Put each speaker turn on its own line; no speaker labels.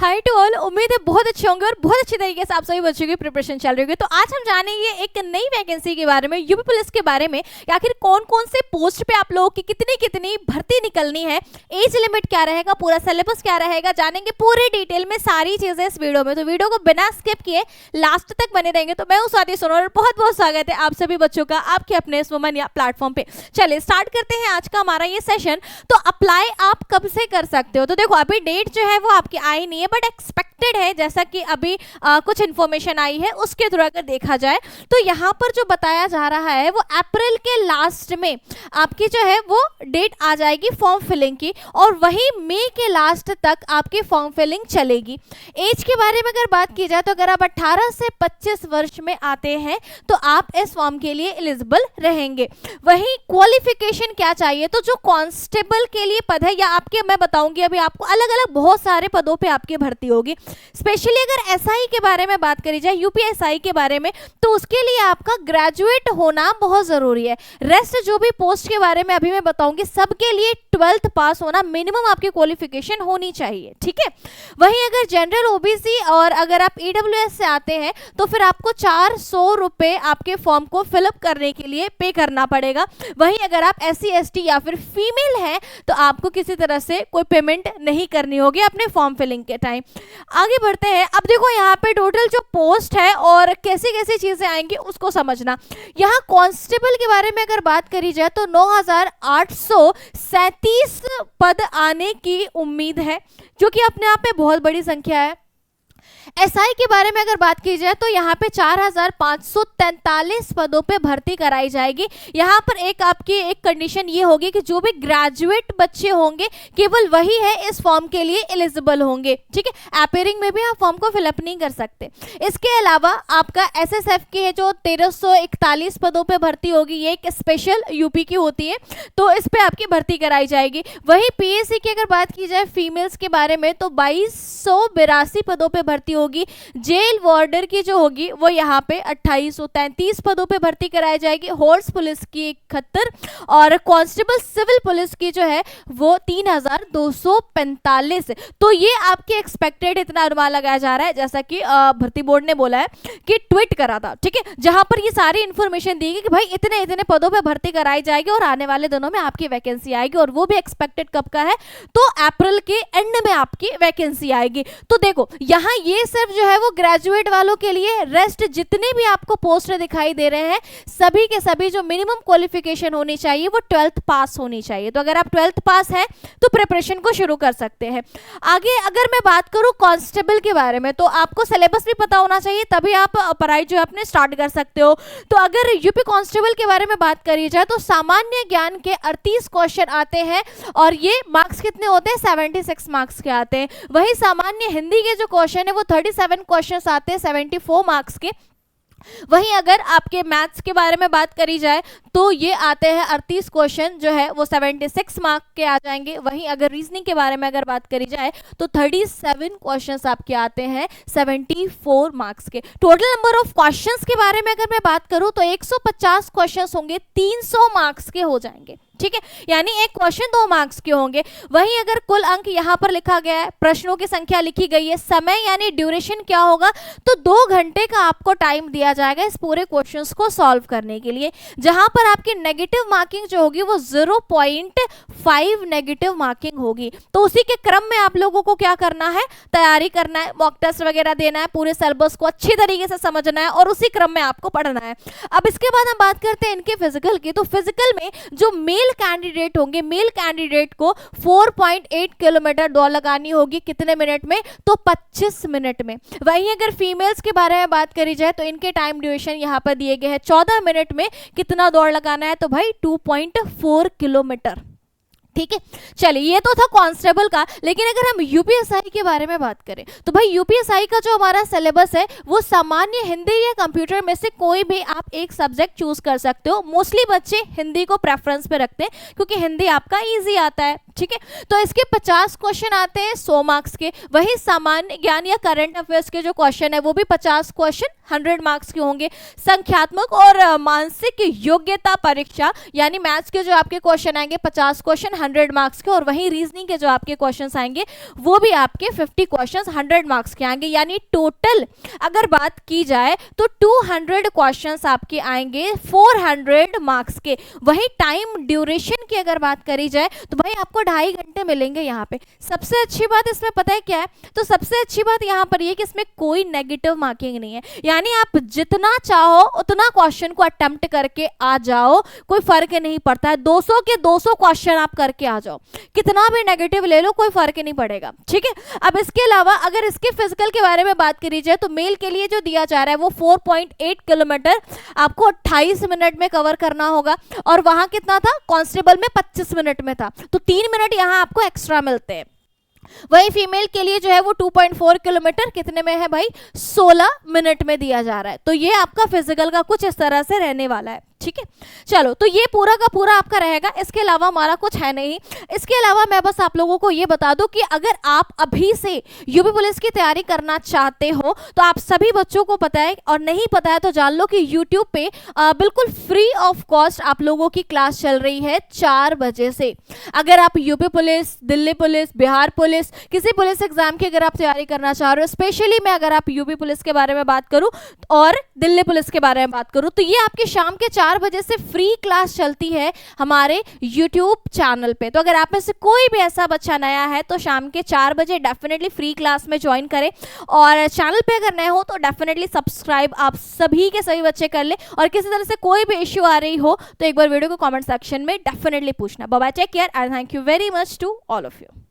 Hi to all, उम्मीद है बहुत अच्छे होंगे और बहुत अच्छी तरीके से आप सभी बच्चों की प्रिपरेशन चल रही होगी। तो आज हम जानेंगे एक नई वैकेंसी के बारे में, यूपी पुलिस के बारे में, आखिर कौन कौन से पोस्ट पे आप लोगों की कितनी कितनी भर्ती निकलनी है, एज लिमिट क्या रहेगा, पूरा सिलेबस क्या रहेगा, जानेंगे पूरे डिटेल में सारी चीजें इस वीडियो में। तो वीडियो को बिना स्किप किए लास्ट तक बने रहेंगे। तो मैं हूँ स्वाति सोनल और बहुत बहुत स्वागत है आप सभी बच्चों का आपके अपने इस वुमन या प्लेटफॉर्म पे। चलिए स्टार्ट करते हैं आज का हमारा ये सेशन। तो अप्लाई आप कब से कर सकते हो? तो देखो अभी डेट जो है वो आपकी आई नहीं है, बट एक्सपेक्टेड है, जैसा कि अभी कुछ इन्फॉर्मेशन आई है उसके थ्रू अगर देखा जाए तो यहाँ पर जो बताया जा रहा है वो अप्रैल के लास्ट में आपकी जो है वो डेट आ जाएगी फॉर्म फिलिंग की, और वही मई के लास्ट तक आपकी फॉर्म फिलिंग चलेगी। एज के बारे में अगर बात की जाए तो अगर आप 18 से 25 वर्ष में आते हैं तो आप इस फॉर्म के लिए एलिजिबल रहेंगे। वही क्वालिफिकेशन क्या चाहिए, तो जो कांस्टेबल के लिए पद है, या आपके मैं बताऊंगी अभी आपको अलग अलग बहुत सारे पदों पे आपकी भर्ती होगी। स्पेशली अगर एसआई के बारे में बात करी जाए, यूपी एसआई के बारे में, तो उसके लिए आपका ग्रेजुएट होना बहुत जरूरी है। रेस्ट जो भी पोस्ट के बारे में अभी मैं बताऊंगी सबके लिए 12th पास होना मिनिमम आपकी क्वालिफिकेशन होनी चाहिए, ठीक है। वहीं अगर जनरल ओबीसी और अगर आप ईडब्ल्यूएस से आते हैं तो फिर आपको 400 रुपए आपके फॉर्म को फिलअप करने के लिए पे करना पड़ेगा। वहीं अगर आप एससी एसटी या फिर फीमेल हैं तो आपको किसी तरह से कोई पेमेंट नहीं करनी होगी अपने फॉर्म फिलिंग के टाइम। आगे बढ़ते हैं। अब देखो यहाँ पे टोटल जो पोस्ट है और कैसी कैसी चीजें आएंगी उसको समझना। यहाँ कांस्टेबल के बारे में अगर बात करी जाए तो 9837 पद आने की उम्मीद है, जो कि अपने आप में बहुत बड़ी संख्या है। एसआई के बारे में अगर बात की जाए तो यहाँ पे 4543 पदों पे भर्ती कराई जाएगी। यहाँ पर एक आपकी एक कंडीशन ये होगी कि जो भी ग्रेजुएट बच्चे होंगे केवल वही है इस फॉर्म के लिए एलिजिबल होंगे, ठीक है। अपेयरिंग में भी आप फॉर्म को फिलअप नहीं कर सकते। इसके अलावा आपका एसएसएफ की है जो 1341 पदों पे भर्ती होगी, ये एक स्पेशल यूपी की होती है, तो इस पे आपकी भर्ती कराई जाएगी। वही पीएससी की अगर बात की जाए फीमेल्स के बारे में तो 2282 पदों पे भर्ती होगी। जेल वार्डर की जो होगी वो यहाँ पे 2833 पदों पे भर्ती कराई जाएगी। हॉर्स पुलिस की 71 और कांस्टेबल सिविल पुलिस की जो है वो 3245। तो ये आपके एक्सपेक्टेड इतना अनुमान लगाया जा रहा है, जैसा कि भर्ती बोर्ड ने बोला है कि ट्वीट करा था, ठीक है, जहां पर ये सारी इंफॉर्मेशन दी गई कि भाई इतने इतने पदों पे भर्ती कराई जाएगी और आने वाले दिनों में आपकी वैकेंसी आएगी, और वो भी एक्सपेक्टेड कब का है, तो अप्रैल के एंड में आपकी वैकेंसी आएगी। तो देखो यहाँ ये सिर्फ जो है वो ग्रेजुएट वालों के लिए, रेस्ट जितने भी आपको पोस्ट दिखाई दे रहे हैं सभी के सभी जो मिनिमम क्वालिफिकेशन होनी चाहिए वो 12th पास होनी चाहिए। तो अगर आप 12th पास हैं तो प्रिपरेशन को शुरू कर सकते हैं। आगे अगर मैं बात करूं कांस्टेबल के बारे में तो आपको सिलेबस भी पता होना चाहिए, तभी आप पढ़ाई जो है अपने स्टार्ट कर सकते हो। तो अगर यूपी कांस्टेबल के बारे में बात करी जाए तो सामान्य ज्ञान के 38 क्वेश्चन आते हैं और ये मार्क्स कितने होते हैं, 76 मार्क्स के आते हैं। वही सामान्य हिंदी के जो क्वेश्चन है वो 37 क्वेश्चंस आते हैं 74 मार्क्स के। वहीं अगर आपके मैथ्स के बारे में बात करी जाए तो ये आते हैं 38 क्वेश्चन जो है वो 76 मार्क के आ जाएंगे। वहीं अगर रीजनिंग के बारे में अगर बात करी जाए तो 37 क्वेश्चंस आपके आते हैं 74 मार्क्स के। टोटल नंबर ऑफ क्वेश्चंस के बारे में अगर मैं बात करूं तो 150 क्वेश्चंस होंगे, 300 मार्क्स के हो जाएंगे, ठीक है, यानी एक क्वेश्चन 2 मार्क्स के होंगे। वहीं अगर कुल अंक यहाँ पर लिखा गया है, प्रश्नों की संख्या लिखी गई है, समय यानी ड्यूरेशन क्या होगा, तो 2 घंटे का आपको टाइम दिया जाएगा इस पूरे क्वेश्चंस को सॉल्व करने के लिए। जहां पर आपकी नेगेटिव मार्किंग जो होगी वो 0.5 नेगेटिव मार्किंग होगी। तो उसी के क्रम में आप लोगों को क्या करना है, तैयारी करना है, मॉक टेस्ट वगैरह देना है, पूरे सिलेबस को अच्छी तरीके से समझना है और उसी क्रम में आपको पढ़ना है। अब इसके बाद हम बात करते हैं इनके फिजिकल की। तो फिजिकल में जो मेल कैंडिडेट होंगे, मेल कैंडिडेट को 4.8 किलोमीटर दौड़ लगानी होगी, कितने मिनट में, तो 25 मिनट में। वहीं अगर फीमेल्स के बारे में बात करी जाए तो इनके टाइम ड्यूरेशन यहाँ पर दिए गए हैं 14 मिनट में कितना दौड़ लगाना है, तो भाई 2.4 किलोमीटर, ठीक है। चलिए ये तो था कांस्टेबल का, लेकिन अगर हम यूपीएसआई के बारे में बात करें तो भाई यूपीएसआई का जो हमारा सिलेबस है वो सामान्य हिंदी या कंप्यूटर में से कोई भी आप एक सब्जेक्ट चूज कर सकते हो। मोस्टली बच्चे हिंदी को प्रेफरेंस पे रखते हैं क्योंकि हिंदी आपका इजी आता है, ठीक है। तो इसके 50 क्वेश्चन आते हैं 100 मार्क्स के। वही सामान्य ज्ञान या करंट अफेयर्स के जो क्वेश्चन है वो भी 50 क्वेश्चन 100 मार्क्स के होंगे। संख्यात्मक और मानसिक योग्यता परीक्षा यानी मैथ्स के जो आपके क्वेश्चन आएंगे 50 क्वेश्चन 100 मार्क्स के, और वहीं रीजनिंग के जो आपके क्वेश्चन आएंगे वो भी आपके 50 क्वेश्चन 100 मार्क्स के आएंगे। यानी टोटल अगर बात की जाए तो 200 क्वेश्चन आपके आएंगे 400 मार्क्स के। वही टाइम ड्यूरेशन की अगर बात करी जाए तो भाई आपको 2.5 घंटे मिलेंगे यहाँ पे। सबसे अच्छी बात इसमें पता है क्या है, तो सबसे अच्छी बात यहाँ पर ये कि इसमें कोई नेगेटिव मार्किंग नहीं है। यानी आप जितना चाहो उतना क्वेश्चन को अटेम्प्ट करके आ जाओ, कोई फर्क नहीं पड़ता है। 200 के 200 क्वेश्चन आप करके आ जाओ, कितना भी नेगेटिव ले लो कोई फर्क नहीं पड़ेगा, ठीक है। अब इसके अलावा अगर इसके फिजिकल के बारे में बात करी जाए तो मेल के लिए जो दिया जा रहा है वो 4.8 किलोमीटर आपको 28 मिनट में कवर करना होगा, और वहां कितना था कांस्टेबल में 25 मिनट में था, तो 3 मिनट यहां आपको एक्स्ट्रा मिलते हैं। वही फीमेल के लिए जो है वो 2.4 किलोमीटर कितने में है भाई 16 मिनट में दिया जा रहा है। तो ये आपका फिजिकल का कुछ इस तरह से रहने वाला है, ठीक है। चलो तो ये पूरा का पूरा आपका रहेगा, इसके अलावा हमारा कुछ है नहीं। इसके अलावा मैं बस आप लोगों को ये बता दूं कि अगर आप अभी से यूपी पुलिस की तैयारी करना चाहते हो तो आप सभी बच्चों को पता है, और नहीं पता है तो जान लो कि यूट्यूब पे बिल्कुल फ्री ऑफ कॉस्ट आप लोगों की क्लास चल रही है 4 बजे से। अगर आप UP police, Delhi police, Bihar police, किसी पुलिस एग्जाम की अगर आप तैयारी करना चाह रहे हो, स्पेशली मैं अगर आप यूपी पुलिस के बारे में बात करूं और दिल्ली पुलिस के बारे में बात करूं, तो ये आपके शाम के 4 बजे से फ्री क्लास चलती है हमारे YouTube चैनल पे। तो अगर आप में से कोई भी ऐसा बच्चा नया है तो शाम के 4 बजे डेफिनेटली फ्री क्लास में ज्वाइन करें, और चैनल पे अगर नए हो तो डेफिनेटली सब्सक्राइब आप सभी के सभी बच्चे कर ले। और किसी तरह से कोई भी इश्यू आ रही हो तो एक बार वीडियो को कमेंट सेक्शन में डेफिनेटली पूछना। Bye bye, take care and thank you very much to all of you.